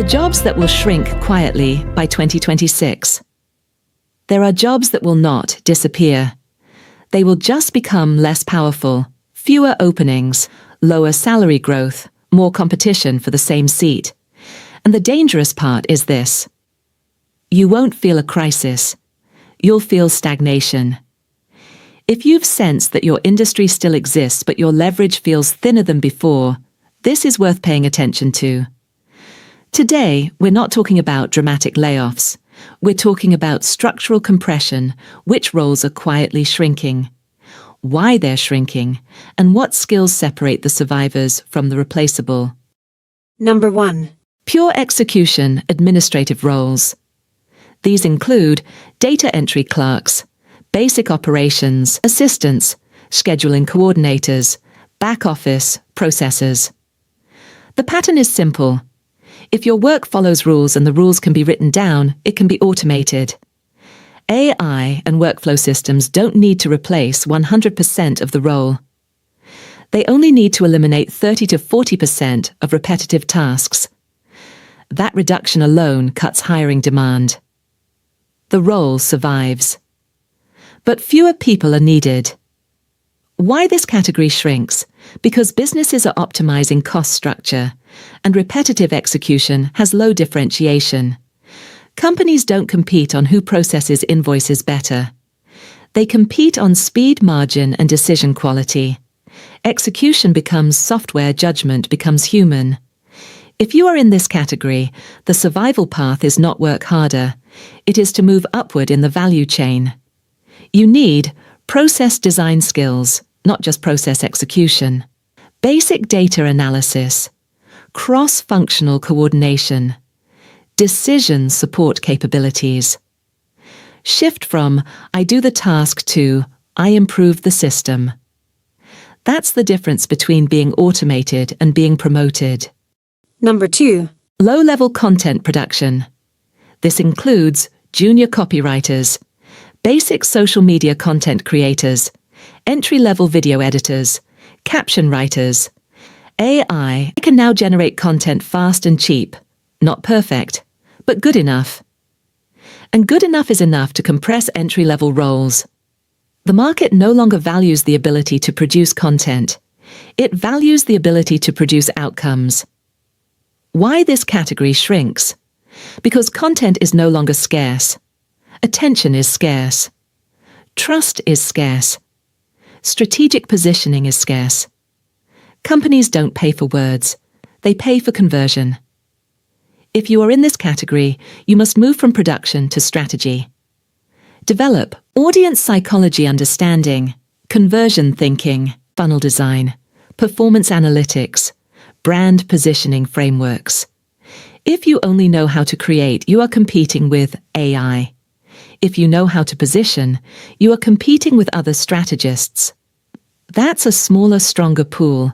jobs that will shrink quietly by 2026. There are jobs that will not disappear. They will just become less powerful, fewer openings, lower salary growth, more competition for the same seat. And the dangerous part is this. You won't feel a crisis. You'll feel stagnation. If you've sensed that your industry still exists but your leverage feels thinner than before, this is worth paying attention to. Today, we're not talking about dramatic layoffs. We're talking about structural compression, which roles are quietly shrinking, why they're shrinking, and what skills separate the survivors from the replaceable. Number 1. Pure execution administrative roles. These include data entry clerks, basic operations assistants, scheduling coordinators, back office processors. The pattern is simple. If your work follows rules and the rules can be written down, it can be automated. AI and workflow systems don't need to replace 100% of the role. They only need to eliminate 30 to 40% of repetitive tasks. That reduction alone cuts hiring demand. The role survives. But fewer people are needed. Why this category shrinks? Because businesses are optimizing cost structure, and repetitive execution has low differentiation. Companies don't compete on who processes invoices better. They compete on speed, margin, and decision quality. Execution becomes software, judgment becomes human. If you are in this category, the survival path is not work harder. It is to move upward in the value chain. You need process design skills, not just process execution. Basic data analysis, cross-functional coordination, decision support capabilities. Shift from I do the task to I improve the system. That's the difference between being automated and being promoted. Number 2. Low-level content production. This includes junior copywriters, basic social media content creators, entry-level video editors, caption writers. AI can now generate content fast and cheap. Not perfect, but good enough. And good enough is enough to compress entry-level roles. The market no longer values the ability to produce content. It values the ability to produce outcomes. Why this category shrinks? Because content is no longer scarce. Attention is scarce. Trust is scarce. Strategic positioning is scarce. Companies don't pay for words. They pay for conversion. If you are in this category, you must move from production to strategy. Develop audience psychology understanding, conversion thinking, funnel design, performance analytics, brand positioning frameworks. If you only know how to create, you are competing with AI. If you know how to position, you are competing with other strategists. That's a smaller, stronger pool.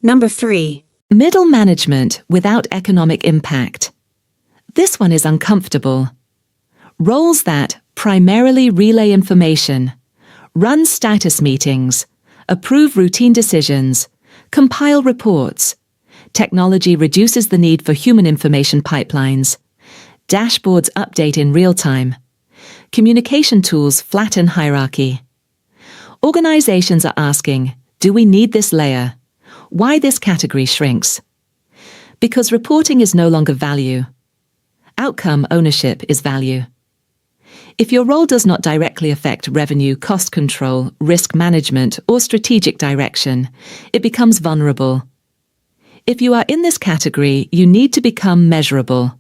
Number 3. Middle management without economic impact. This one is uncomfortable. Roles that primarily relay information, run status meetings, approve routine decisions, compile reports. Technology reduces the need for human information pipelines. Dashboards update in real time. Communication tools flatten hierarchy. Organizations are asking, do we need this layer? Why this category shrinks? Because reporting is no longer value. Outcome ownership is value. If your role does not directly affect revenue, cost control, risk management, or strategic direction, it becomes vulnerable. If you are in this category, you need to become measurable.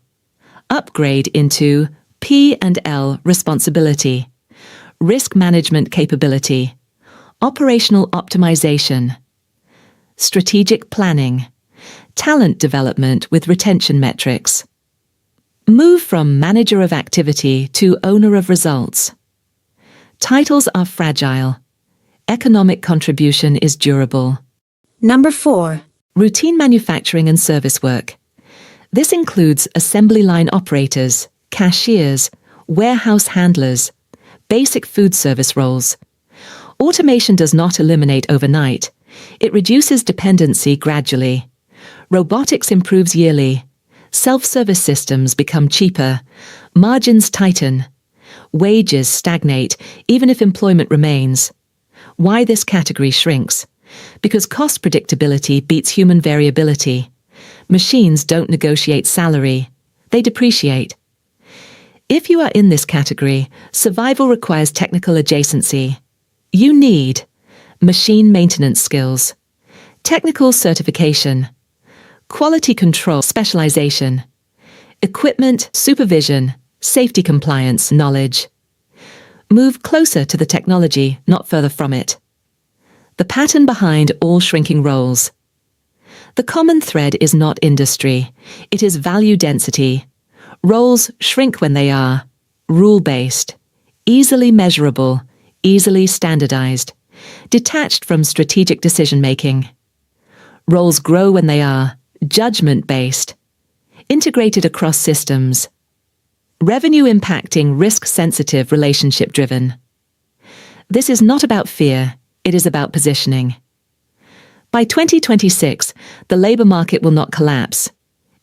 Upgrade into P&L responsibility, risk management capability, operational optimization, strategic planning, talent development with retention metrics. Move from manager of activity to owner of results. Titles are fragile. Economic contribution is durable. Number 4. Routine manufacturing and service work. This includes assembly line operators, cashiers, warehouse handlers, basic food service roles. Automation does not eliminate overnight. It reduces dependency gradually. Robotics improves yearly. Self-service systems become cheaper. Margins tighten. Wages stagnate, even if employment remains. Why this category shrinks? Because cost predictability beats human variability. Machines don't negotiate salary. They depreciate. If you are in this category, survival requires technical adjacency. You need machine maintenance skills, technical certification, quality control specialization, equipment supervision, safety compliance knowledge. Move closer to the technology, not further from it. The pattern behind all shrinking roles. The common thread is not industry. It is value density. Roles shrink when they are rule-based, easily measurable, easily standardized, detached from strategic decision-making. Roles grow when they are judgment-based, integrated across systems, revenue-impacting, risk-sensitive, relationship-driven. This is not about fear, it is about positioning. By 2026, the labor market will not collapse.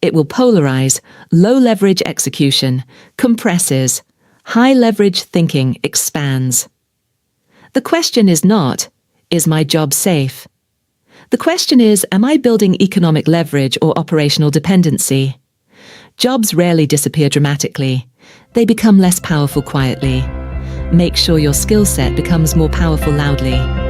It will polarize, low-leverage execution, compresses, high-leverage thinking expands. The question is not, is my job safe? The question is, am I building economic leverage or operational dependency? Jobs rarely disappear dramatically. They become less powerful quietly. Make sure your skill set becomes more powerful loudly.